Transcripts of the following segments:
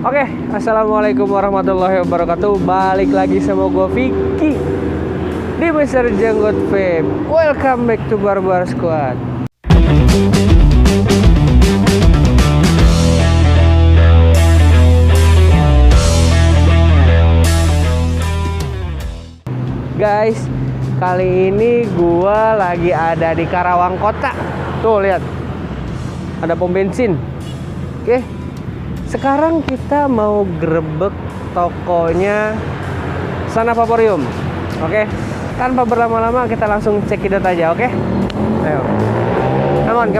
Oke, assalamualaikum warahmatullahi wabarakatuh. Balik lagi sama gue Vicky di Mr. Jenggot Vape. Welcome back to Barbar Squad. Guys, kali ini gue lagi ada di Karawang Kota. Tuh lihat, ada pom bensin. Oke. Sekarang kita mau grebek tokonya Sana Vaporium. Oke. Tanpa berlama-lama kita langsung cekidot aja, oke? Ayo. Come on.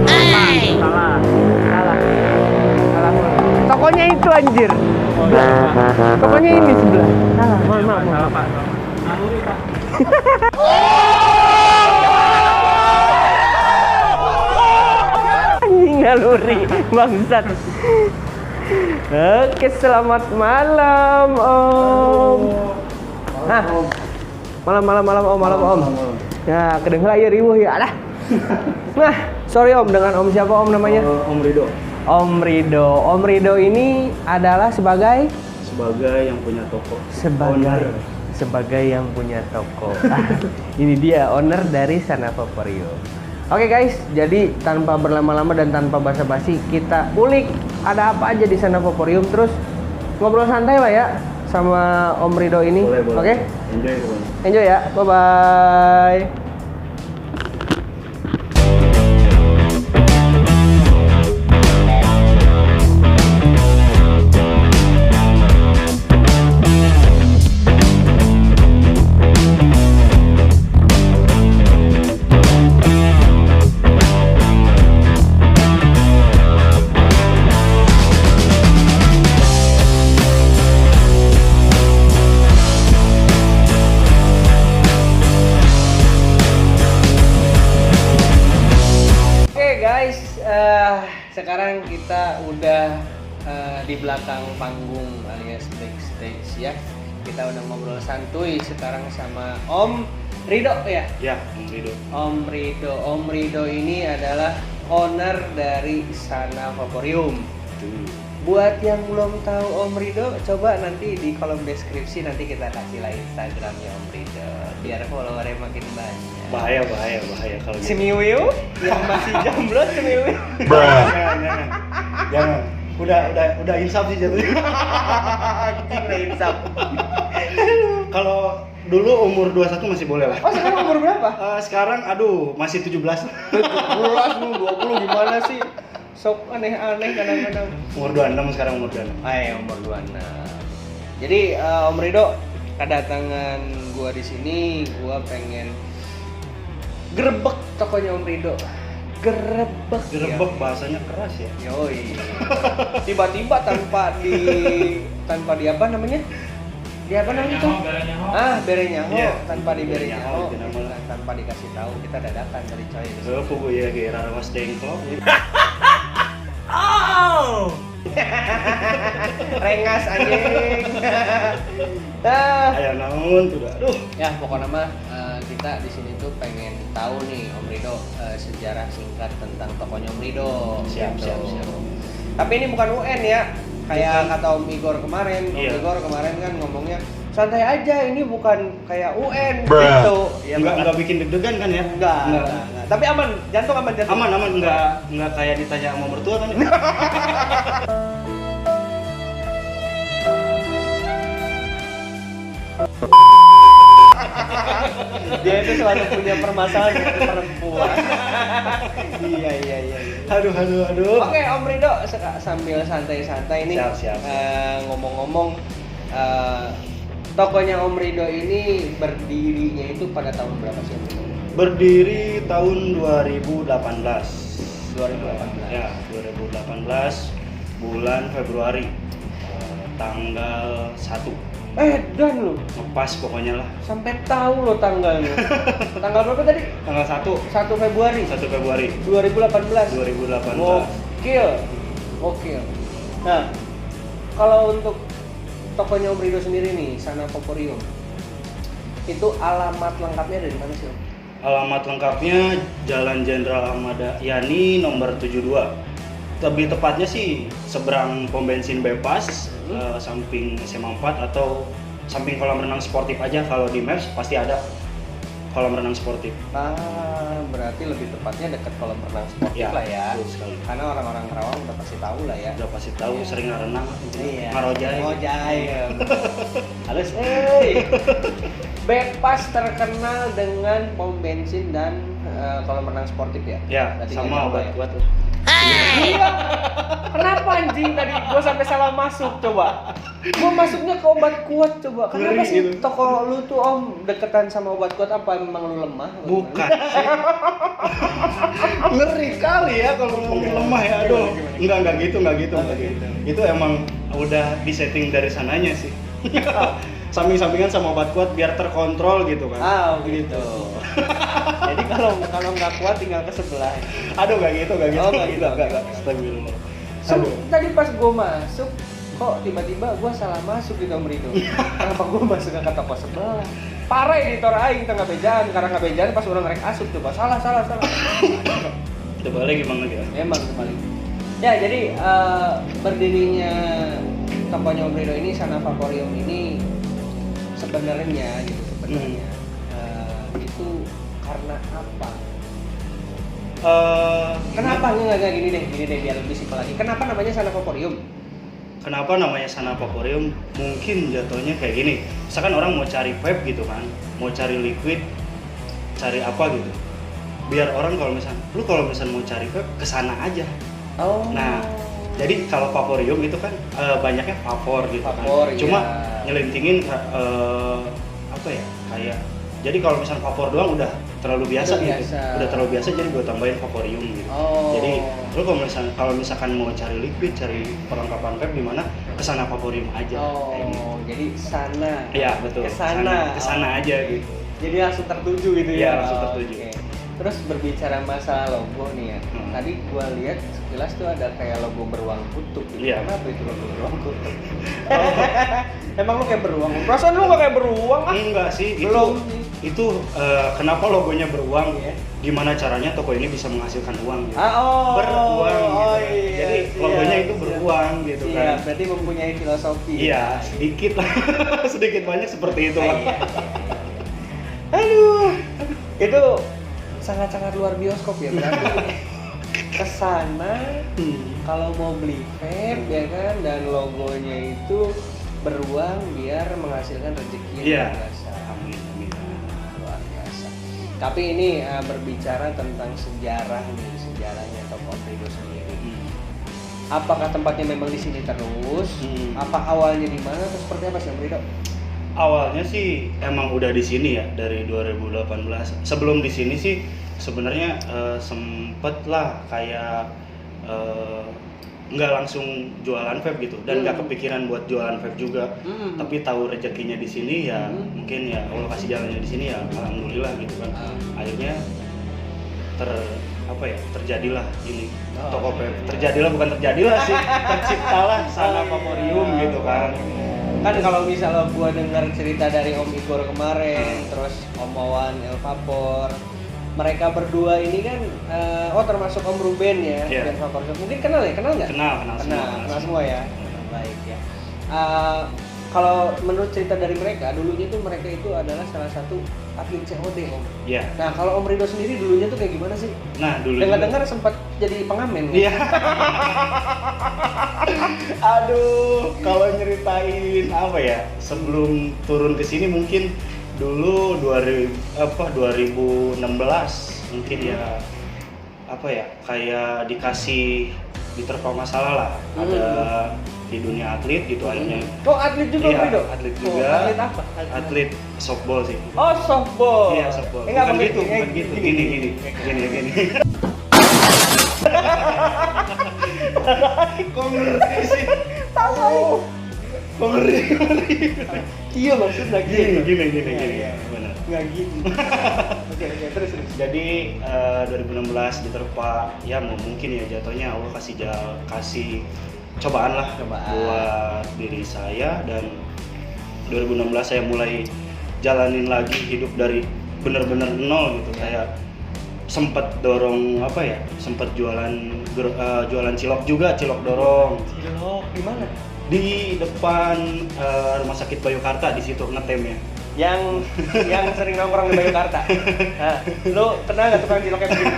Hey. Salah. Tokonya itu anjir. Oh, iya, Tokonya ini sebelah. Salah, maaf. Pak. Naluri, Pak. Ngaluri bangsat. Oke, selamat malam Om. Nah, malam Om. Ya, kedengeran ya riuh ya lah. Nah, sorry Om, dengan Om siapa Om namanya? Om Rido. Om Rido ini adalah sebagai yang punya toko. sebagai yang punya toko. Ini dia owner dari Sana Vaporium. Oke guys, jadi tanpa berlama-lama dan tanpa basa-basi kita ulik ada apa aja di Sana Vaporium, terus ngobrol santai lah ya sama Om Rido ini. Boleh. Oke? Enjoy pokoknya. Enjoy ya. Bye bye. Sekarang kita udah di belakang panggung alias backstage ya. Kita udah ngobrol santuy sekarang sama Om Rido ya. Ya, Om Rido. Om Rido ini adalah owner dari Sana Vaporium. Buat yang belum tahu Om Rido, coba nanti di kolom deskripsi nanti kita kasih lah Instagramnya Om Rido biar followernya makin banyak. Bahaya kalau gitu. Cemiwiu yang masih jomblo Cemiwiu. Jangan. Udah insaf sih jatuhnya. Udah insaf. Kalau dulu umur 21 masih boleh lah. Oh, sekarang umur berapa? Sekarang masih 17. 17 lu 20 gimana sih? Sok aneh-aneh kadang-kadang. Umur 26 sekarang umur 26. Umur 26. Jadi Om Rido, kedatangan gua di sini, gua pengen grebek tokonya Om Rido. Gerebek ya. Bahasanya keras ya. Yoi. Tiba-tiba tanpa di apa namanya? Di apa namanya itu? Berenyaho. Yeah. Tanpa di berenyaho. Berenyaho. Tanpa dikasih tahu, kita dadakan dari coy. Pokok ya kayak rawas dengklok. Oh. Rengas anjing. Ayo naon tuh dah. Aduh. Ya, pokoknya mah kita di sini tuh pengen tahu nih Om Rido sejarah singkat tentang tokonya Om Rido. Siap. Tapi ini bukan UN ya. Kayak kata Om Igor kemarin. Iya. Om Igor kemarin kan ngomongnya santai aja, ini bukan kayak UN gitu. Ya, Enggak bikin deg-degan kan ya? Enggak. Tapi aman, jantung aman. Aman enggak kayak ditanya sama mertua kan. Dia itu selalu punya permasalahan dengan perempuan. Iya. Aduh. Oke, Om Rido sambil santai-santai nih. Siap. Ngomong-ngomong, tokonya Om Rido ini berdirinya itu pada tahun berapa sih Om Rido? Berdiri tahun 2018. 2018. Ya, 2018 bulan Februari. Tanggal 1. Dan lu Ngepas pokoknya lah. sampai tahu lo tanggalnya. Tanggal berapa tadi? Tanggal 1 Februari 2018. 2018. Gokil. Nah, kalau untuk tokonya Om Rido sendiri nih, Sana Vaporium, itu alamat lengkapnya dari mana sih Om? Alamat lengkapnya Jalan Jenderal Ahmad Yani nomor 72. lebih tepatnya sih seberang pom bensin Bebas, samping SMA 4 atau samping kolam renang sportif aja. Kalau di Maps pasti ada kolam renang sportif. Berarti lebih tepatnya dekat kolam renang sportif lah ya. Betul sekali. Karena orang-orang Karawang udah pasti tahu lah ya. Udah pasti tahu, sering renang, Iya. ngarojai. Ngojai. Halus, Bebas terkenal dengan pom bensin dan kolam renang sportif ya. Ya, Tadi sama nggak obat ya? kuat lah. Iya. Kenapa anjing tadi gua sampai salah masuk coba? Gua masuknya ke obat kuat coba. Kenapa Ngeri sih gitu. toko lu tuh Om deketan sama obat kuat, apa memang lu lemah? Bukan sih. Ngeri kali ya kalau ngomongin lemah ya. Aduh, enggak gitu. Itu emang udah disetting dari sananya sih. Samping-sampingan sama obat kuat biar terkontrol gitu kan. Begitu. Jadi kalau nggak kuat tinggal ke sebelah. Aduh, enggak gitu. Oh, nggak gitu. Astagfirullah. Tadi pas gua masuk, kok tiba-tiba gua salah masuk di Om Rido. Kenapa gua masuk ke toko sebelah? Parah editor aing tengah bejaan, karena nggak bejaan pas orang rek asup coba. Salah. Coba lagi gimana gitu. Emang kembali. Ya, jadi berdirinya tokonya Om Rido ini, Sana Vaporium ini sebenarnya itu karena apa? Kenapa nggak gini deh biar lebih simpel lagi. Kenapa namanya Sana Vaporium? Kenapa namanya Sana Vaporium? Mungkin jatuhnya kayak gini. Misalkan orang mau cari vape gitu kan, mau cari liquid, cari apa gitu. Biar orang kalau misalnya mau cari vape kesana aja. Nah, jadi kalau Vaporium itu kan banyaknya vapor gitu Vapor, kan. Cuma iya. nyelentingin apa ya? Kayak jadi kalau misalnya vapor doang udah terlalu biasa gitu. Udah terlalu biasa, jadi gue tambahin Vaporium gitu. Jadi lu kalau misalkan mau cari liquid, cari perlengkapan vape di mana, kesana Vaporium aja. Kayak gitu. Jadi sana. Iya, betul. Kesana aja gitu. Jadi langsung tertuju gitu ya. Iya, langsung tertuju. Oke. Terus berbicara masalah logo nih ya. Tadi gua lihat sekilas tuh ada kayak logo beruang kutub gitu. Iya. Kenapa itu logo beruang kutub? Emang lu kayak beruang? Perasaan lu gak kayak beruang ah? Enggak sih, Belum. itu kenapa logonya beruang? Iya. Gimana caranya toko ini bisa menghasilkan uang gitu. Beruang Beruang gitu kan. iya, Jadi logonya itu beruang gitu iya, kan. berarti mempunyai filosofi. Iya, sedikit lah. Sedikit banyak seperti itu lah. Iya. Aduh. Itu sangat-sangat luar bioskop ya berarti. Kesana kalau mau beli vape ya kan, dan logonya itu beruang biar menghasilkan rezeki Iya. yang biasa. Amin. Luar biasa. Tapi ini berbicara tentang sejarahnya toko Rido sendiri. Apakah tempatnya memang di sini terus? Apa awalnya di mana? Terus seperti apa sih Om Rido? Awalnya sih emang udah di sini ya dari 2018. Sebelum di sini sih sebenarnya sempet lah kayak nggak langsung jualan vape gitu, dan nggak kepikiran buat jualan vape juga. Tapi tahu rezekinya di sini ya, mungkin ya Allah kasih jalannya di sini ya, alhamdulillah gitu kan. Akhirnya terjadilah ini toko vape. Terciptalah Sana Vaporium gitu kan. Kan kalau misalnya gua dengar cerita dari Om Igor kemarin, terus Om Wawan, El Vapor, mereka berdua ini kan, termasuk Om Ruben ya, Iya. dan Vapor. Mungkin kenal nggak? Kenal Semua ya. Baik ya. Kalau menurut cerita dari mereka, dulunya tuh mereka itu adalah salah satu atlet COD Om. Iya. Nah kalau Om Rido sendiri dulunya tuh kayak gimana sih? Nah, dulu Dengar-dengar sempat jadi pengamen. Iya. Aduh, kalau nyeritain apa ya? Sebelum turun ke sini mungkin dulu 2016 mungkin ya, apa ya? Kayak dikasih diterpa masalah lah. Ada di dunia atlet gitu akhirnya. Oh, atlet juga Om Rido? Atlet juga. Atlet apa? Atlet softball sih. Oh, softball. Iya, softball. Enggak Bukan gitu. Gini. Kok ngerti sih? Tahu. Kok ngeri? Iya maksudnya Gini. Benar. Enggak gini. Oke, terus. Jadi 2016 diterpa, ya mungkin ya jatuhnya Allah kasih cobaan lah buat diri saya, dan 2016 saya mulai jalanin lagi hidup dari bener-bener nol gitu. Kayak sempet dorong apa ya, sempet jualan cilok juga, cilok dorong Cilok di mana? di depan rumah sakit Bayukarta, di situ ngetemnya. Yang sering nongkrong di Bayukarta. Nah, lu kenal nggak tukang ciloknya begini?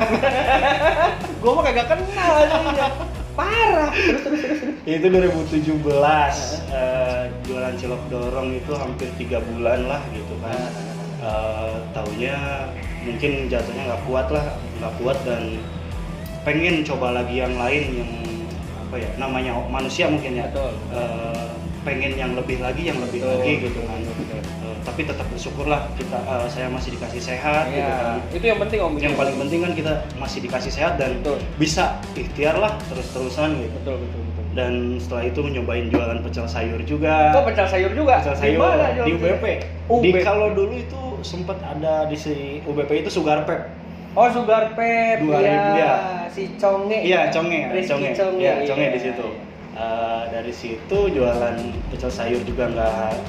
Gua mah kagak kenal aslinya. Parah. Terus. Itu 2017 jualan cilok dorong itu hampir 3 bulan lah gitu kan. Taunya mungkin jatuhnya nggak kuat dan pengen coba lagi yang lain yang apa ya, namanya manusia mungkin ya. Betul. Pengen yang lebih lagi gitu kan. Tapi tetap bersyukurlah saya masih dikasih sehat gitu kan. Itu yang penting Om. Yang paling penting kan kita masih dikasih sehat dan Betul. bisa ikhtiar lah terus-terusan gitu. Betul. Dan setelah itu nyobain jualan pecel sayur juga. Kok pecel sayur juga? Pecel sayur Dimana di UBP. UBP. Kalau dulu itu sempat ada di UBP itu Sugar Pep. Oh, Sugar Pep. 2000 ya. Si Conge. Iya, Conge. Rizky Conge. Conge. Iya, Conge di situ. Dari situ jualan pecel sayur juga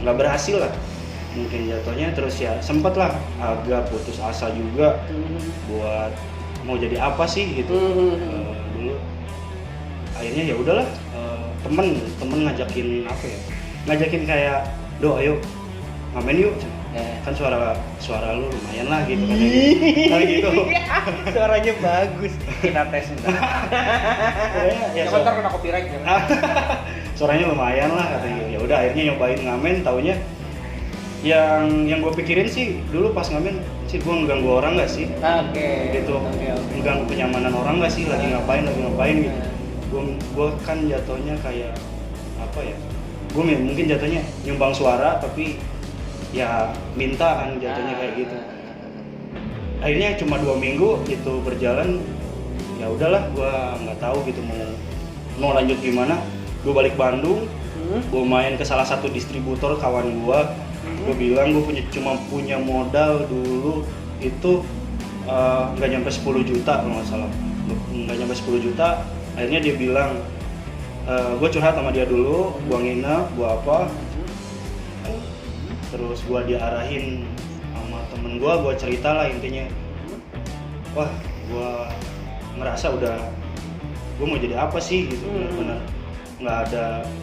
nggak berhasil lah. Mungkin jatuhnya, terus ya sempet lah agak putus asa juga buat mau jadi apa sih gitu. Dulu akhirnya ya udahlah, temen ngajakin apa ya, ngajakin kayak ayo ngamen yuk, kan suara lu lumayan lah gitu kan, kayak gitu. Suaranya bagus, kita tes ntar. Ya, Ntar kena copyright ya. Suaranya lumayan lah katanya. Ya udah akhirnya nyobain ngamen, taunya yang gue pikirin sih dulu pas ngamen sih, gue ngeganggu orang nggak sih? Oke. Gitu. Mengganggu kenyamanan orang nggak sih? Lagi ngapain gitu. Gue kan jatuhnya kayak apa ya? Gue mungkin jatuhnya nyumbang suara tapi ya minta kan jatuhnya kayak gitu. Akhirnya cuma 2 minggu itu berjalan, ya udahlah, gue nggak tahu gitu mau lanjut gimana. Gue balik Bandung, gue main ke salah satu distributor kawan gue. Gue bilang gue cuma punya modal dulu itu nggak nyampe 10 juta kalau nggak salah, nggak nyampe 10 juta. Akhirnya dia bilang, gue curhat sama dia dulu, gue nginep, gue apa, terus gue diarahin sama temen gue cerita lah intinya, wah gue ngerasa gue mau jadi apa sih gitu, benar nggak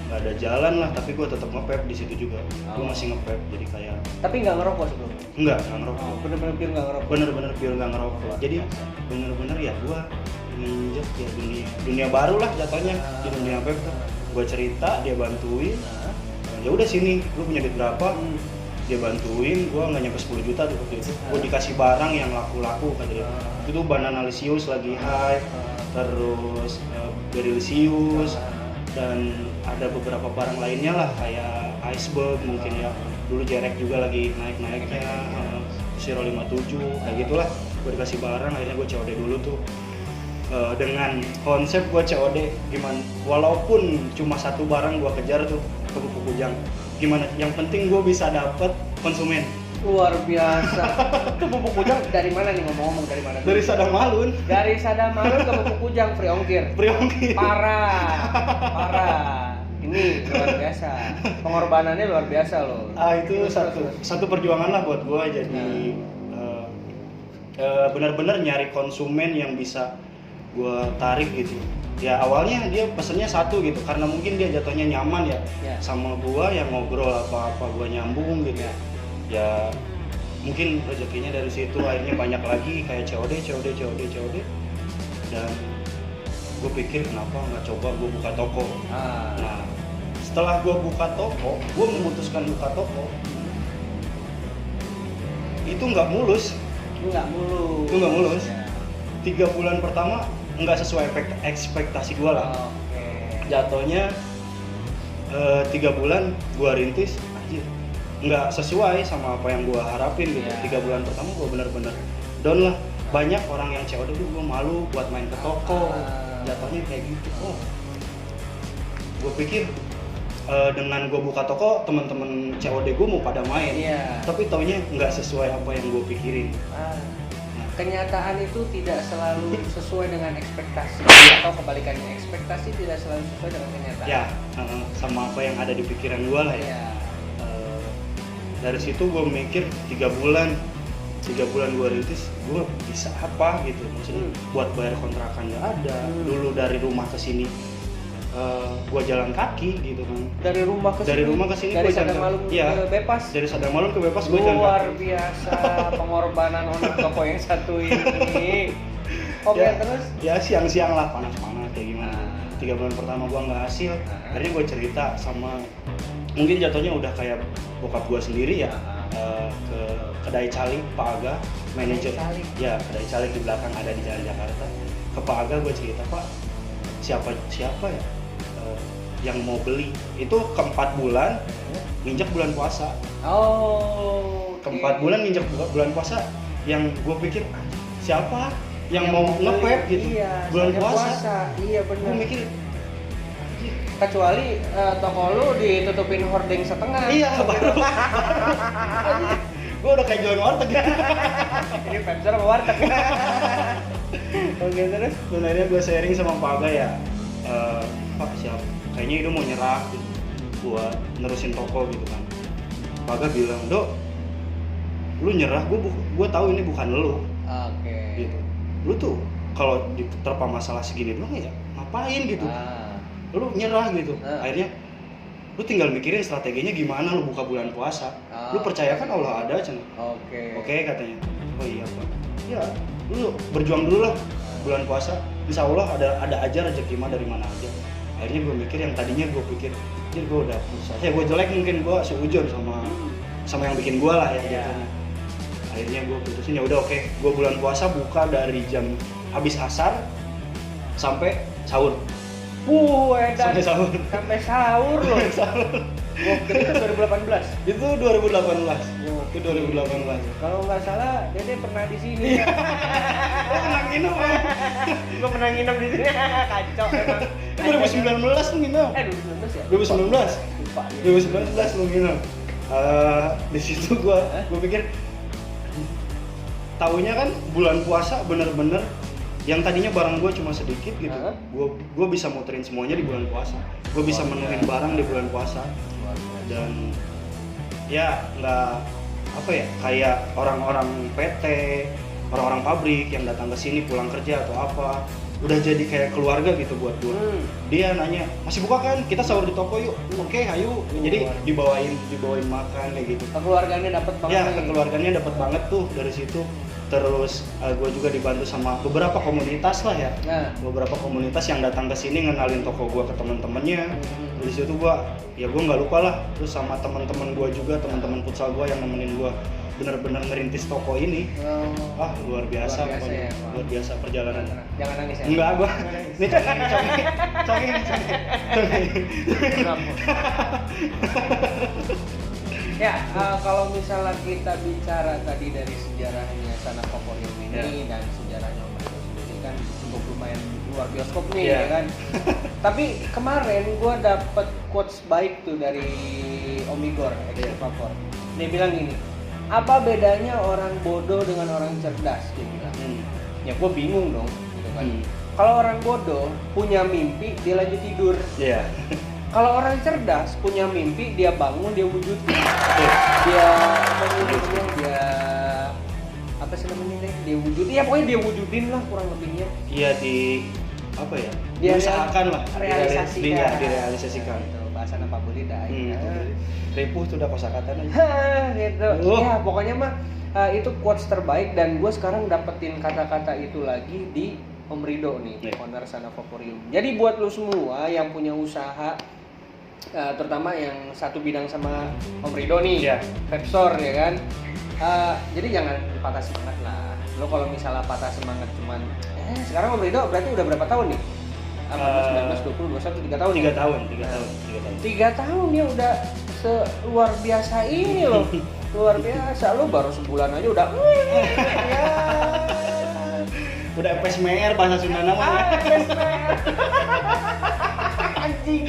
ada jalan lah, tapi gue tetap ngepep di situ juga. Gue masih ngepep, jadi kayak Tapi nggak ngerokok sebelumnya? nggak ngerokok. Bener-bener pure nggak ngerokok? Bener-bener pure nggak ngerokok. Jadi bener-bener ya gue nginjek ya dunia baru lah jatuhnya di dunia pep tuh. Gue cerita, dia bantuin. Ya udah sini, lu punya duit berapa? Dia bantuin, gue nggak nyampe 10 juta tuh waktu itu. Gue dikasih barang yang laku-laku kata dia. Itu tuh Bananalicious lagi high, terus Berylisius, dan ada beberapa barang lainnya lah kayak Iceberg mungkin ya. Dulu Jerek juga lagi naik-naiknya, Zero 57 kayak gitulah. Gue dikasih barang, akhirnya gue COD dulu tuh. Dengan konsep gue COD gimana, walaupun cuma satu barang gue kejar tuh ke Pupuk Kujang, gimana, yang penting gue bisa dapet konsumen. Luar biasa. Itu Pupuk Kujang dari mana nih, ngomong-ngomong dari mana? Dari Sadang Malun. Dari Sadang Malun ke Pupuk Kujang, free ongkir. Parah. Ini luar biasa. Pengorbanannya luar biasa loh. Itu satu perjuangan lah buat gue, jadi benar-benar nyari konsumen yang bisa gue tarik gitu. Ya awalnya dia pesennya satu gitu, karena mungkin dia jatuhnya nyaman ya sama gue, yang ngobrol apa-apa gue nyambung gitu. Ya mungkin rezekinya dari situ, akhirnya banyak lagi kayak COD. Dan gue pikir kenapa nggak coba gue buka toko. Nah setelah gue buka toko, gue memutuskan buka toko, itu nggak mulus. 3 bulan pertama nggak sesuai ekspektasi gue lah. Jatuhnya 3 bulan gue rintis, anjir nggak sesuai sama apa yang gue harapin gitu. 3 bulan pertama gue bener-bener down lah. Banyak orang yang COD tuh gue malu buat main ke toko, jatuhnya kayak gitu. Gue pikir dengan gue buka toko, teman-teman COD gue mau pada main, tapi taunya nggak sesuai apa yang gue pikirin. Kenyataan itu tidak selalu sesuai dengan ekspektasi, atau kebalikannya, ekspektasi tidak selalu sesuai dengan kenyataan. Ya, sama apa yang ada di pikiran gue lah ya. Dari situ gue mikir 3 bulan 3 bulan gue rintis, gue bisa apa gitu, maksudnya buat bayar kontrakan nggak ada. Dulu dari rumah ke sini gue jalan kaki gitu kan. Dari rumah ke sini Dari gua Sadang Malum ke Bepas. Dari Sadang Malum ke Bepas gue jalan Luar kaki. biasa pengorbanan owner toko yang satu ini. Oke, Ya, terus ya siang-siang lah, panas-panas kayak gimana. 3 bulan pertama gue nggak hasil, akhirnya gue cerita sama, mungkin jatuhnya udah kayak bokap gue sendiri ya, ke kedai calik Pak Aga, manajer. Calik. Ya, kedai calik di belakang ada di Jalan Jakarta. Ke Pak Aga gue cerita, Pak, siapa ya yang mau beli. Itu ke-4 bulan nginjek bulan puasa. oh, Ke-4 bulan nginjek bulan puasa, yang gue pikir siapa yang mau ngepep gitu, iya, bulan soalnya puasa. Iya Gue benar. mikir Kecuali toko lu ditutupin hording setengah. iya baru. Gue udah kayak jualan warteg. Ini Pepsi sama warteg. Oke, terus Sebenarnya gue sharing sama Pak Aga ya, Pak siapa? Kayaknya itu mau nyerah gitu, buat nerusin toko gitu kan. Pak Aga bilang, Dok, lu nyerah, gue tahu ini bukan lu. Oke. Gitu. Lu tuh kalau diterpa masalah segini doang ya ngapain gitu? Lu nyerah gitu. Akhirnya lu tinggal mikirin strateginya gimana lu buka bulan puasa. Lu percaya kan Allah ada cina. Oke katanya. Oh iya Pak. Ya, lu berjuang dulu lah bulan puasa. Insya Allah ada aja rezeki mah dari mana aja. Akhirnya gue mikir yang tadinya gue pikir, jadi gue udah susah. Ya gue jelek mungkin gue seujur sama yang bikin gue lah ya jatuhnya. Akhirnya gue putusin ya udah oke, gue bulan puasa buka dari jam habis asar sampai sahur. Sampai sahur. Sampai sahur loh. Waktu itu 2018. Itu 2018. Itu 2018. Kalau nggak salah, Dede pernah di sini. Lo pernah nginep ya? Gue pernah nginep di sini. Kacau emang. Itu 2019 lu nginep. 2019 ya? 2019. Lupa. 2019 lu nginep. Di situ gua pikir taunya kan bulan puasa bener-bener yang tadinya barang gue cuma sedikit gitu, gue bisa muterin semuanya di bulan puasa, gue bisa menuhin barang di bulan puasa, dan ya nggak apa ya kayak orang-orang PT, orang-orang pabrik yang datang ke sini pulang kerja atau apa, udah jadi kayak keluarga gitu buat gue. Dia nanya masih buka kan, kita sahur di toko yuk. Oke, ayo. Jadi dibawain makan kayak gitu. Keluarganya dapat banget. Ya, keluarganya dapat banget tuh dari situ. Terus gue juga dibantu sama beberapa komunitas lah ya. Beberapa komunitas yang datang ke sini ngenalin toko gue ke teman-temannya. Dari situ gue nggak lupa lah. Terus sama teman-teman gue juga, teman-teman futsal gue yang nemenin gue benar-benar ngerintis toko ini. Luar biasa pokoknya. Ya, luar biasa perjalanan. Jangan nangis ya. Enggak, gue ini congeng. Ya, kalau misalnya kita bicara tadi dari sejarahnya Sana Favorio ini dan sejarahnya Om Rido sendiri kan cukup lumayan luar bioskop nih ya kan. Tapi kemarin gue dapet quotes baik tuh dari Om Igor, ex-Favor. Dia bilang gini, apa bedanya orang bodoh dengan orang cerdas? Dia bilang. Ya gue bingung dong, gitu kan. Kalau orang bodoh punya mimpi, dia lanjut tidur. Iya. Kalau orang cerdas punya mimpi, dia bangun, dia wujudin. Dia wujudin. Ya pokoknya dia wujudin lah kurang lebihnya. Iya diusahakan lah. Direalisasikan. Gitu, bahasa Pak Bulida. Ripuh tuh udah kosakata aja. Gitu. Ya pokoknya mah itu quotes terbaik dan gue sekarang dapetin kata-kata itu lagi di Om Rido nih, owner Sana Favorio. Jadi buat lo semua yang punya usaha, terutama yang satu bidang sama Om Rido nih, Pepsor ya kan. Jadi jangan patah semangat lah. Lo kalau misalnya patah semangat cuman sekarang Om Rido berarti udah berapa tahun nih? 19, 20, 21, 3 tahun. 3 tahun. 3 tahun ya udah luar biasa ini loh. Luar biasa, lo baru sebulan aja udah ya. Udah FSMR bahasa Sunda namanya. Anjing.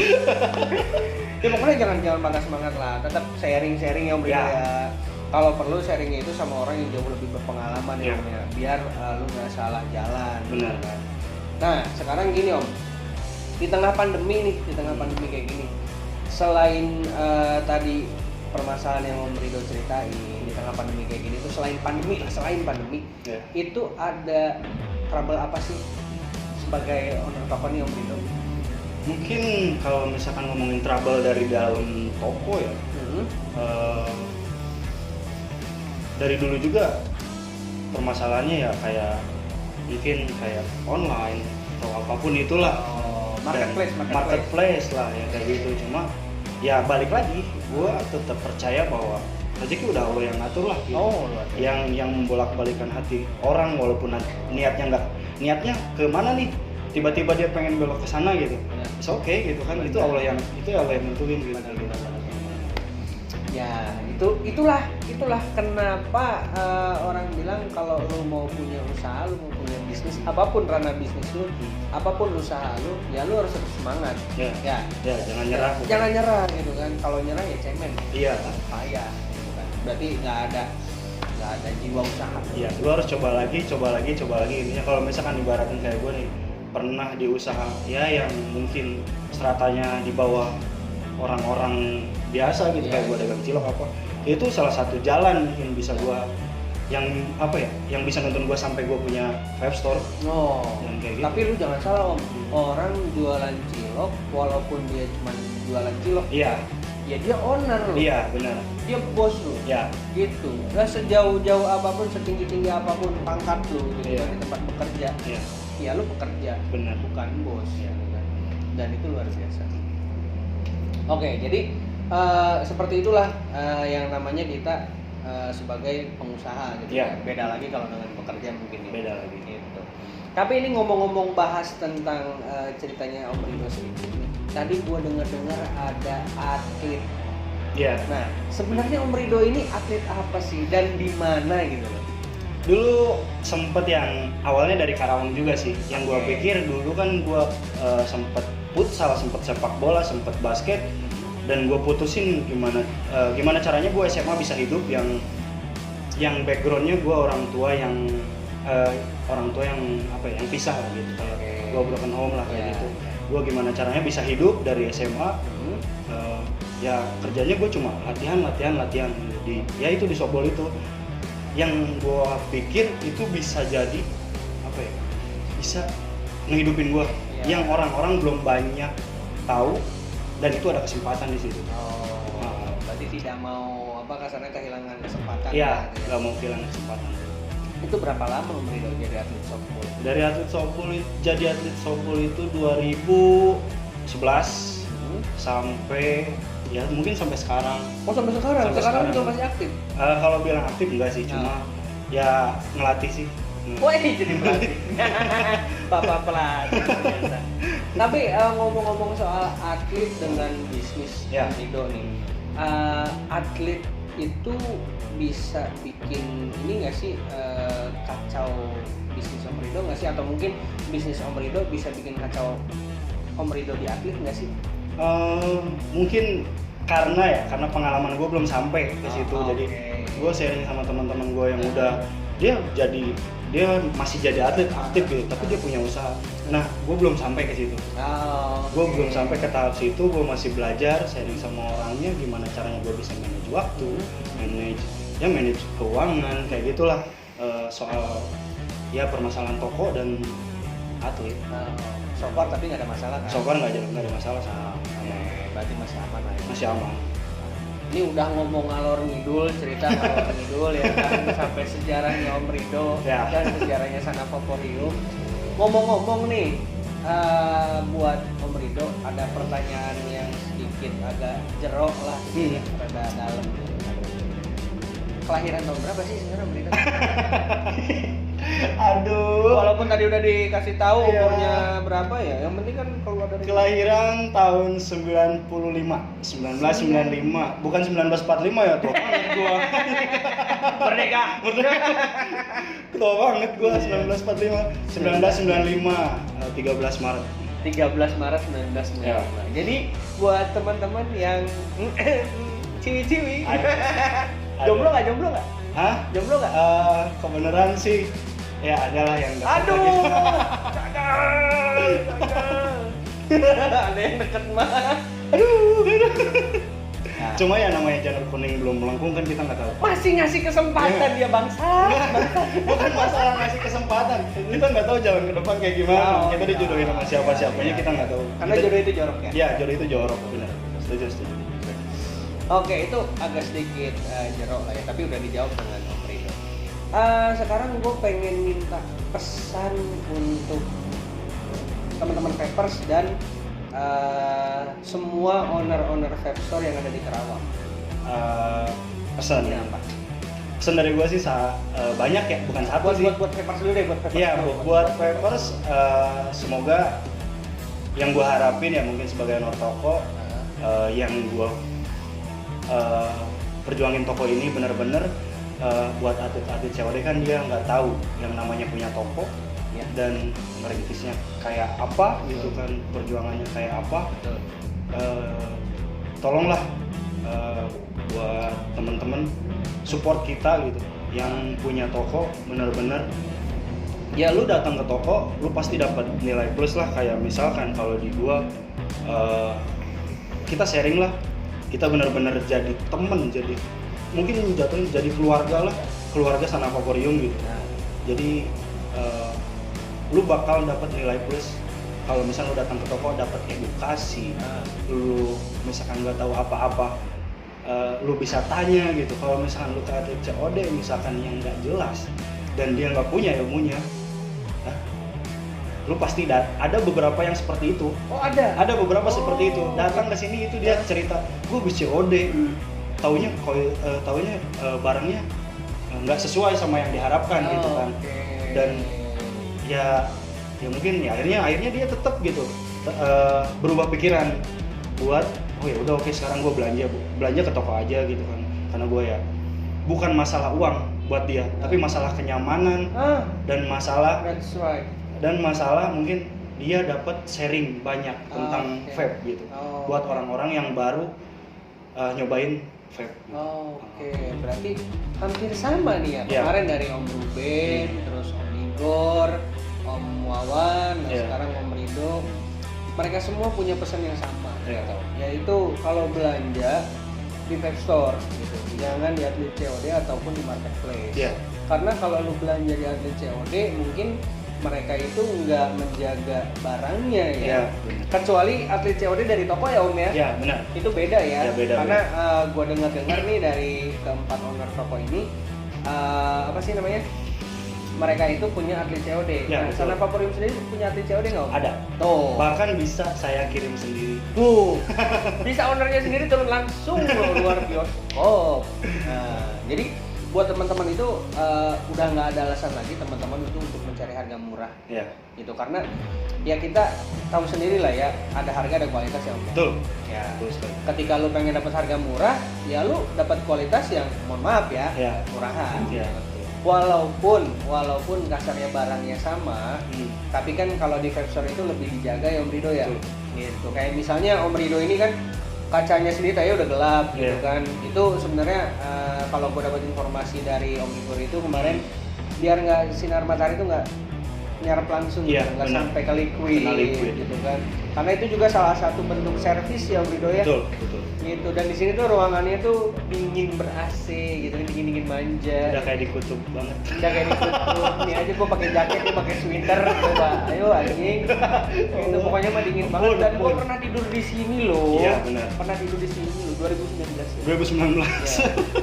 Ya pokoknya jangan patah semangat lah. Tetap sharing ya Om Rido ya. Kalau perlu sharingnya itu sama orang yang jauh lebih berpengalaman ya Om ya. Biar lu nggak salah jalan. Benar kan. Nah sekarang gini Om, di tengah pandemi kayak gini, selain tadi permasalahan yang Om Rido ceritain di tengah pandemi kayak gini tuh selain pandemi Ya. itu ada trouble apa sih sebagai owner toko nih Om Rido? Mungkin kalau misalkan ngomongin trouble dari dalam toko ya, dari dulu juga permasalahannya ya kayak mungkin kayak online atau apapun itulah. Marketplace lah ya kayak gitu. Cuma ya balik lagi, gue tetap percaya bahwa rezeki udah Allah yang ngatur lah gitu. Yang membolak-balikan hati orang walaupun niatnya ke mana nih, tiba-tiba dia pengen belok ke sana gitu. It's okay gitu kan, itu Allah yang nentuin gitu. Ya itulah kenapa orang bilang kalau lu mau punya usaha, lu mau punya bisnis, apapun ranah bisnis lu, apapun usaha lu, ya lu harus tetap semangat. Ya, jangan nyerah. Jangan nyerah gitu kan. Kalau nyerah ya cemen. Iya. Payah gitu kan. Berarti nggak ada jiwa usaha. Iya, lu harus coba lagi. Intinya kalau misalkan ibaratin kayak gue nih, pernah di usaha ya yang mungkin stratanya di bawah orang-orang biasa gitu, kayak gue dagang cilok apa, itu salah satu jalan yang bisa gue yang bisa nonton gue sampai gue punya 5 store. Yang kayak gitu. Tapi lu jangan salah Om, orang jualan cilok walaupun dia cuma jualan cilok, Iya. ya dia owner loh. Iya, benar. Dia bos lu. Ya. Gitu. Nah, sejauh-jauh apapun, setinggi-tinggi apapun pangkat lu gitu kan di tempat bekerja. Iya. Ya lu pekerja, Benar. bukan bos ya kan. Dan itu luar biasa. Oke, jadi seperti itulah yang namanya kita sebagai pengusaha gitu. Iya. Beda lagi kalau dengan pekerja mungkin ya. Beda lagi. Gitu. Tapi ini ngomong-ngomong bahas tentang ceritanya Om Rido sedikit nih. Tadi gua dengar ada atlet. Iya. Nah, sebenarnya Om Rido ini atlet apa sih dan di mana gitu loh? Dulu sempet yang awalnya dari Karawang juga sih. Yang gua pikir dulu kan gua sempet futsal, sempet sepak bola, sempet basket, dan gue putusin gimana caranya gue SMA bisa hidup yang backgroundnya gue orang tua yang yang pisah lah gitu, kayak gue broken home lah kayak gitu. Gue gimana caranya bisa hidup dari SMA, ya kerjanya gue cuma latihan di softball itu. Yang gue pikir itu bisa jadi bisa ngehidupin gue, yang orang-orang belum banyak tahu, dan itu ada kesempatan di situ. Berarti tidak mau kasarnya kehilangan kesempatan. Iya, nggak mau kehilangan kesempatan. Itu berapa lama Om Rido jadi atlet softball? Dari jadi atlet softball itu 2011 sampai ya mungkin sampai sekarang. Sampai sekarang? Sekarang juga masih aktif? Kalau bilang aktif enggak sih, cuma ya ngelatih sih. Jadi pelatih. Bapak pelatih ternyata. Tapi ngomong-ngomong soal atlet dengan bisnis Om Rido nih, atlet itu bisa bikin ini nggak sih, kacau bisnis Om Rido nggak sih? Atau mungkin bisnis Om Rido bisa bikin kacau Om Rido di atlet nggak sih? Mungkin karena pengalaman gue belum sampai ke situ. Jadi gue sharing sama teman-teman gue yang udah dia masih jadi atlet aktif gitu, tapi dia punya usaha. Nah, gue belum sampai ke situ. Gue belum sampai ke tahap situ. Gue masih belajar, sharing sama orangnya gimana caranya gue bisa manage waktu, manage keuangan kayak gitulah. Soal permasalahan toko dan atlet. So far tapi nggak ada masalah kan? So far nggak ada masalah sama. Berarti masih aman lah ya? Masih aman. Ini udah ngomong ngalor ngidul, cerita ngalor ngidul ya kan, sampai sejarahnya Om Rido dan sejarahnya Sana Foporium. Ngomong-ngomong nih, buat Om Rido ada pertanyaan yang sedikit agak jerok lah, rada dalam. Kelahiran tahun berapa sih sebenarnya Om Rido? Aduh. Walaupun tadi udah dikasih tahu umurnya berapa ya, yang penting kan keluar dari kelahiran tahun 1995, bukan 1945 ya, tua banget gua. Merdeka. Tua banget gua, 1945, 1995, 13 Maret. 13 Maret 1995. Ya. Jadi buat teman-teman yang ciwi-ciwi. Jomblo nggak? Hah? Jomblo nggak? Kebenaran sih. Ya adalah yang aduh, gagal. Ada yang deket mah. Aduh. Nah, Cuma ya namanya janur kuning belum melengkung kan kita nggak tahu. Masih ngasih kesempatan dia bangsa. Bukan masalah ngasih kesempatan, kita nggak tahu jalan ke depan kayak gimana. Kita dijodohin sama siapa-siapanya kita nggak tahu. Karena jodoh itu jorok ya. Iya, jodoh itu jorok, benar. Setuju. Oke, itu agak sedikit jerok lah ya, tapi udah dijawab dengan Om Rido. Sekarang gue pengen minta pesan untuk teman-teman vapers dan semua owner vape store yang ada di Karawang. Pesan Apa? Pesan dari gue sih banyak ya, bukan satu sih. Buat vapers dulu deh, buat vapers. Iya, buat vapers semoga yang gue harapin ya mungkin sebagai owner toko yang gue perjuangin toko ini bener-bener buat atlet-atlet COD kan dia nggak tahu yang namanya punya toko ya. Dan merintisnya kayak apa gitu kan, perjuangannya kayak apa. Tolonglah buat temen-temen support kita gitu yang punya toko, bener-bener ya lu datang ke toko lu pasti dapat nilai plus lah. Kayak misalkan kalau di gua kita sharing lah, kita benar-benar jadi temen, jadi mungkin jatuhnya jadi keluarga Sana Vaporium gitu. Jadi lu bakal dapat nilai plus kalau misalnya lu datang ke toko, dapat edukasi. Lu misalkan nggak tahu apa-apa, lu bisa tanya gitu. Kalau misalkan lu ke atlet COD misalkan yang nggak jelas dan dia nggak punya ilmunya, lu pasti ada beberapa yang seperti itu. Oh, ada Beberapa seperti itu. Datang ke sini itu dia cerita, gue habis COD. Taunya barangnya nggak sesuai sama yang diharapkan gitu kan. Dan ya mungkin ya akhirnya dia tetap gitu berubah pikiran buat oh ya udah oke, sekarang gue belanja ke toko aja gitu kan. Karena gue ya bukan masalah uang buat dia, tapi masalah kenyamanan dan masalah mungkin dia dapat sharing banyak tentang vape gitu. Buat orang-orang yang baru nyobain vape. Oke, berarti hampir sama nih ya. Kemarin dari Om Ruben, terus Om Igor, Om Wawan, sekarang Om Rido. Mereka semua punya pesan yang sama, yaitu kalau belanja di vape store gitu, jangan di atlet COD ataupun di marketplace. Karena kalau lu belanja di atlet COD mungkin mereka itu nggak menjaga barangnya ya. Kecuali atlet COD dari toko ya Om ya. Iya, benar. Itu beda ya. Karena gue dengar nih dari keempat owner toko ini apa sih namanya? Mereka itu punya atlet COD. Ya, Sana Vaporium sendiri punya atlet COD nggak Om? Ada. Tuh. Bahkan bisa saya kirim sendiri. Bisa ownernya sendiri turun langsung luar bioskop. Nah, jadi buat teman-teman itu udah nggak ada alasan lagi teman-teman itu untuk mencari harga murah. Gitu, karena ya kita tahu sendiri lah ya, ada harga ada kualitas ya Om. Betul. Ya. Betul. Ketika lu pengen dapat harga murah, ya lu dapat kualitas yang mohon maaf ya, murahan. Walaupun kasarnya barangnya sama, tapi kan kalau di vape store itu lebih dijaga ya Om Rido ya. Gitu. Kayak misalnya Om Rido ini kan kacanya sendiri tadi udah gelap gitu kan. Itu sebenarnya kalau gue dapat informasi dari Om Igor itu kemarin, biar nggak sinar matahari itu nggak nyerap langsung, nggak sampai ke liquid gitu kan. Karena itu juga salah satu bentuk servis ya Om Rido ya. Betul. Gitu. Dan di sini tuh ruangannya tuh dingin ber-AC gitu, dingin manja. Udah kayak dikutuk banget. Ini aja gue pakai jaket, dia pakai sweater, coba. Ayo anjing. Itu pokoknya mah dingin banget. Dan gue pernah tidur di sini loh. Iya, benar. Pernah tidur di sini loh 2019 ya. 2019.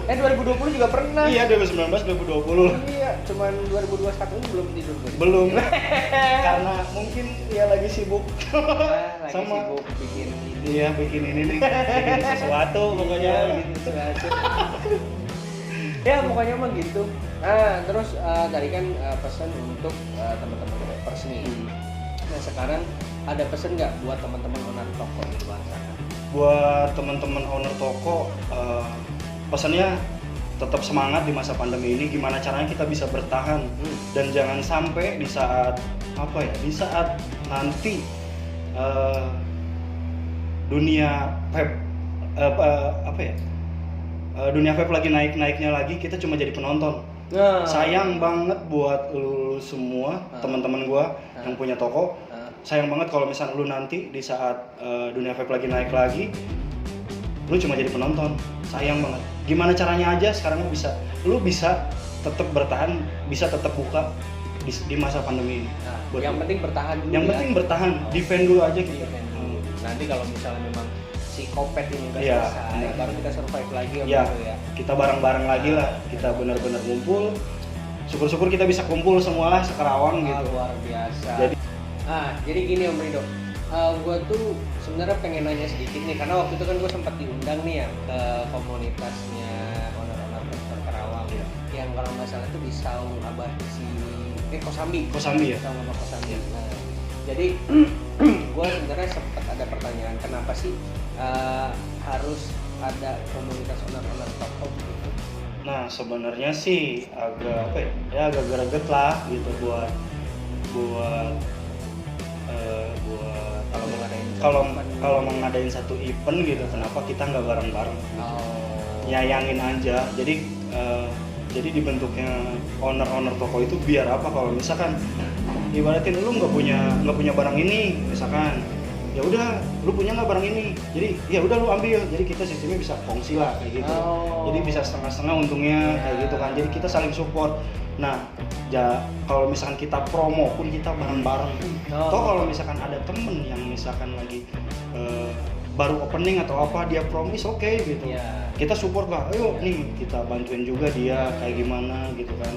Ya. 2020 juga pernah. Iya, 2019, 2020. Iya, cuman 2021 ini belum tidur gue. Belum. Karena mungkin ya lagi sibuk. Lagi sama sibuk bikin ini. Iya, bikin ini nih. Bikin sesuatu pokoknya. Ya pokoknya mah gitu. Nah terus tadi kan pesan untuk teman-teman vapers nih. Nah sekarang ada pesan nggak buat teman-teman owner toko di luar sana? Buat teman-teman owner toko, pesannya tetap semangat di masa pandemi ini. Gimana caranya kita bisa bertahan dan jangan sampai di saat nanti dunia vape dunia vape lagi naik-naiknya lagi, kita cuma jadi penonton. Sayang banget buat lu semua teman-teman gua yang punya toko. Sayang banget kalau misalnya lu nanti di saat dunia vape lagi naik lagi, lu cuma jadi penonton, sayang banget. Gimana caranya aja sekarang lu bisa tetap bertahan, bisa tetap buka di masa pandemi ini. Nah, yang penting bertahan dulu. Yang penting bertahan, defend dulu aja gitu. Defend dulu. Nanti kalau misalnya memang si COVID ini udah Iya, selesai, benar. baru kita survive lagi Om Ya, Rido ya. kita bareng-bareng lagi lah, kita benar-benar ngumpul. Syukur-syukur kita bisa kumpul semua lah sekerawang gitu. Luar biasa. Jadi Gini Om Rido, gue tuh sebenarnya pengen nanya sedikit nih, karena waktu itu kan gue sempat diundang nih ya ke komunitasnya owner-owner Vespa Karawang, Iya. yang kalau nggak salah tuh di Saung Abah si Kosambi. Kosambi ya. Saung Abah Kosambi. Nah, jadi gue sebenarnya sempat ada pertanyaan, kenapa sih harus ada komunitas owner-owner toko gitu? Nah sebenarnya sih agak apa ya, agak greget lah gitu buat kalau mengadain satu event gitu, kenapa kita nggak bareng-bareng? Nyayangin aja. Jadi dibentuknya owner toko itu biar apa? Kalau misalkan ibaratin lu nggak punya barang ini, misalkan ya udah lu punya nggak barang ini, jadi ya udah lu ambil, jadi kita sistemnya bisa kongsi lah kayak gitu. Jadi bisa setengah-setengah untungnya kayak gitu kan, jadi kita saling support. Nah kalau misalkan kita promo pun kita bareng-bareng. Toh kalau misalkan ada temen yang misalkan lagi baru opening atau apa, dia promise oke gitu, kita support lah, ayo nih kita bantuin juga dia kayak gimana gitu kan.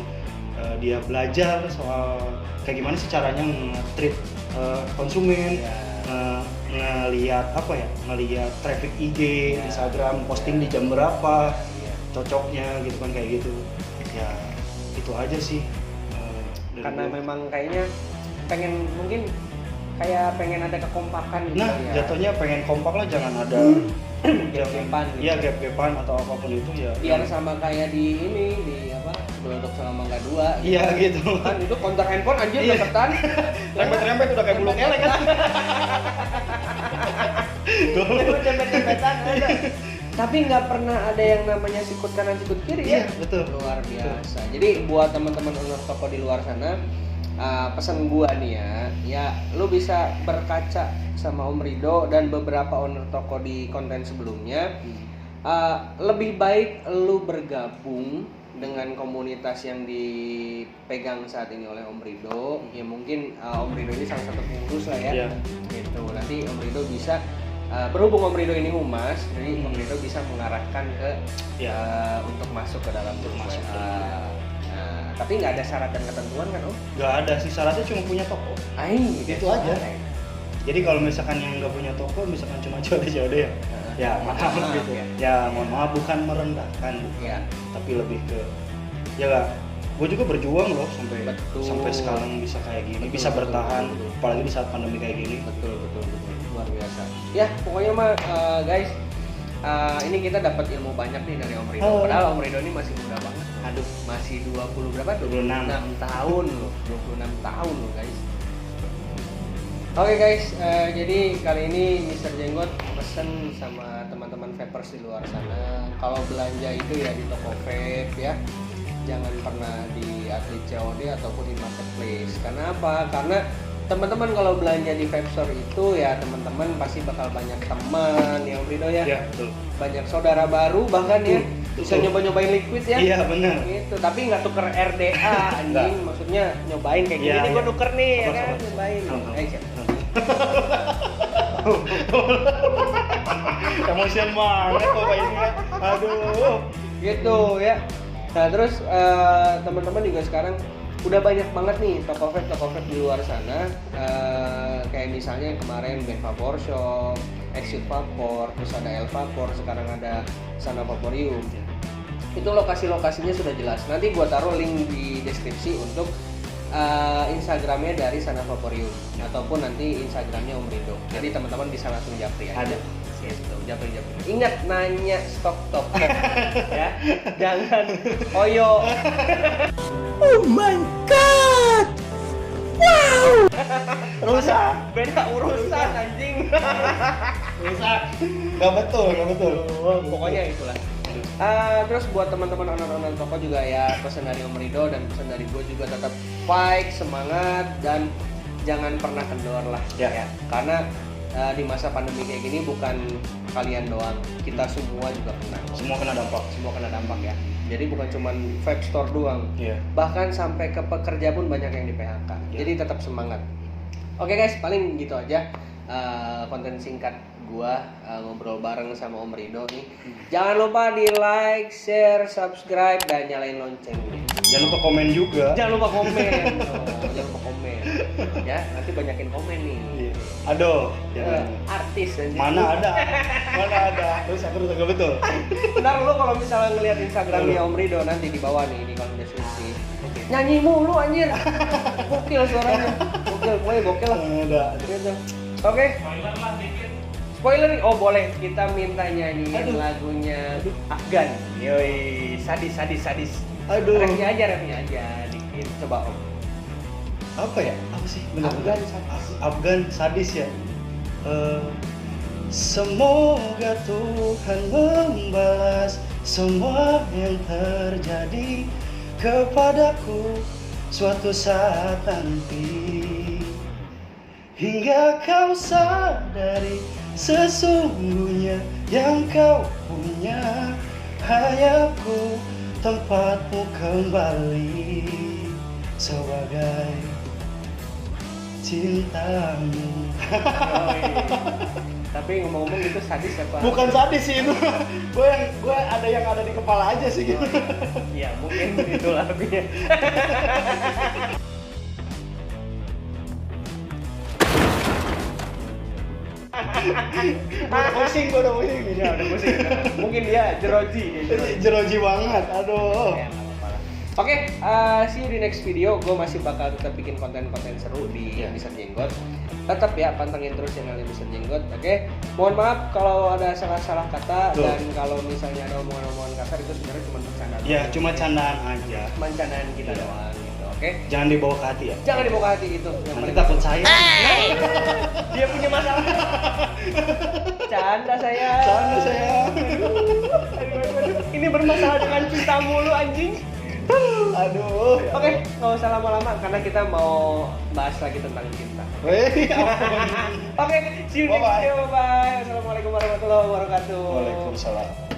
Dia belajar soal kayak gimana sih caranya nge-treat konsumen, ngelihat traffic IG, Instagram, posting di jam berapa, cocoknya gitu kan, kayak gitu. Ya itu aja sih. Karena memang kayaknya pengen ada kekompakan gitu. Nah, jatuhnya pengen kompak lah, jangan ada gap-gapan gitu. Iya, gap-gapan atau apapun itu ya. Biar sama kayak di Doldok sama Mangga 2 gitu. Iya gitu. Kan itu counter handphone anjir deketan. Rempet-rempet udah kayak bulu kelek kan. Dempet-dempetan ada. Tapi nggak pernah ada yang namanya sikut kanan sikut kiri Iya, ya. betul. Luar biasa. Jadi buat teman-teman owner toko di luar sana, pesan gua nih ya lu bisa berkaca sama Om Rido dan beberapa owner toko di konten sebelumnya. Lebih baik lu bergabung dengan komunitas yang dipegang saat ini oleh Om Rido. Ya mungkin Om Rido ini salah satu pengurus lah ya. Iya. Gitu. Nanti Om Rido bisa berhubung Om Rido ini humas, jadi Om Rido bisa mengarahkan ke untuk masuk ke dalam grup WA. Tapi nggak ada syarat dan ketentuan kan Om? Nggak ada sih, syaratnya cuma punya toko. Itu aja. Jadi kalau misalkan yang nggak punya toko, misalkan cuma COD ya maaf gitu. Ya mohon maaf, bukan merendahkan, tapi lebih ke gue juga berjuang loh sampai sekarang bisa kayak gini, bisa bertahan, apalagi di saat pandemi kayak gini. Betul, luar biasa. Ya pokoknya mah guys, ini kita dapat ilmu banyak nih dari Om Rido. Padahal Om Rido ini masih muda banget. Aduh, masih 26 tahun loh, 26 tahun loh guys. Oke guys, jadi kali ini Mr. Jenggot pesen sama teman-teman vapers di luar sana, kalau belanja itu ya di toko vape ya, jangan pernah di atlet COD ataupun di marketplace. Karena apa? Karena teman-teman kalau belanja di vape store itu ya teman-teman pasti bakal banyak teman ya Om Rido ya. Iya, betul. Banyak saudara baru bahkan ya. Bisa nyoba-nyobain liquid ya. Iya, benar. Gitu, tapi nggak tuker RDA anjing, maksudnya nyobain kayak gini nih gue tuker nih ya kan, nyobain. Emosian banget kok Pak ini. Aduh. Gitu ya. Nah, terus teman-teman juga sekarang udah banyak banget nih toko vape di luar sana, kayak misalnya kemarin Ben Vapor Shop, Exit Vapor, terus ada El Vapor, sekarang ada Sana Vaporium. Itu lokasi-lokasinya sudah jelas. Nanti gua taruh link di deskripsi untuk Instagramnya dari Sana Vaporium ataupun nanti Instagramnya Om Rido. Jadi teman-teman bisa langsung japri aja. Ada. Gitu, japri. Ingat nanya stok ya. Jangan oyo. Oh my god. Wow. Rusak. Beda urusan anjing. Rusak. Enggak betul. Pokoknya itulah. Terus buat teman-teman owner toko juga ya, pesan dari Om Rido dan pesan dari gue juga, tetap fight, semangat, dan jangan pernah kendor lah ya. Karena di masa pandemi kayak gini bukan kalian doang, kita semua juga kena. Semua kena dampak. Semua kena dampak ya. Jadi bukan cuman vape store doang. Iya. Bahkan sampai ke pekerja pun banyak yang di PHK. Iya. Jadi tetap semangat. Oke guys, paling gitu aja konten singkat gua ngobrol bareng sama Om Rido nih. Jangan lupa di like, share, subscribe dan nyalain loncengnya. Jangan lupa komen juga. Jangan lupa komen. Jangan lupa komen. Ya, nanti banyakin komen nih. Iya. Aduh, jangan. Artis aja. Mana ada? Mana ada? Terus aku udah betul. Ntar lu kalau misalnya ngeliat Instagramnya Om Rido nanti di bawah nih di kolom deskripsi. Nyanyi mulu anjir. Gokil suaranya. Gokil, pokoknya gokil lah. Ada. Gitu. Oke. Spoiler nih. Oh boleh, kita minta nyanyiin lagunya Afgan. Yoi, sadis. Aduh. Refnya aja dikit. Coba Om. Apa ya? Apa sih? Afgan sadis. Afgan sadis ya. Semoga Tuhan membalas semua yang terjadi kepadaku suatu saat nanti, hingga kau sadari sesungguhnya yang kau punya hanya ku, tempatmu kembali sebagai cintamu. Tapi ngomong-ngomong itu sadis apa? Bukan sadis sih itu. gue ada yang ada di kepala aja sih gitu. Iya, mungkin itu lagunya. Udah pusing. Ya, udah pusing. Mungkin dia jeroji. Jeroji banget. Aduh. Ya, nggak apa-apa lah. Oke, see you di next video. Gue masih bakal tetap bikin konten-konten seru di Mister Jenggot. Tetap ya pantengin terus channel Mister Jenggot. Oke, mohon maaf kalau ada salah-salah kata. Tuh. Dan kalau misalnya ada omongan-omongan kasar itu sebenarnya cuma bercanda. Ya, cuma candaan aja. Cuma candaan kita doang gitu. Oke, Jangan dibawa ke hati ya. jangan dibawa ke hati itu. Yang Nanti paling takut saya. dia punya masalah. Canda saya. Canda saya. Aduh. Ini bermasalah dengan cinta mulu anjing. Aduh. Oke, nggak usah lama-lama karena kita mau bahas lagi tentang cinta. Weh, ampun. Oke, see you next Bye-bye. video. Bye. Assalamualaikum warahmatullahi wabarakatuh. Waalaikumsalam.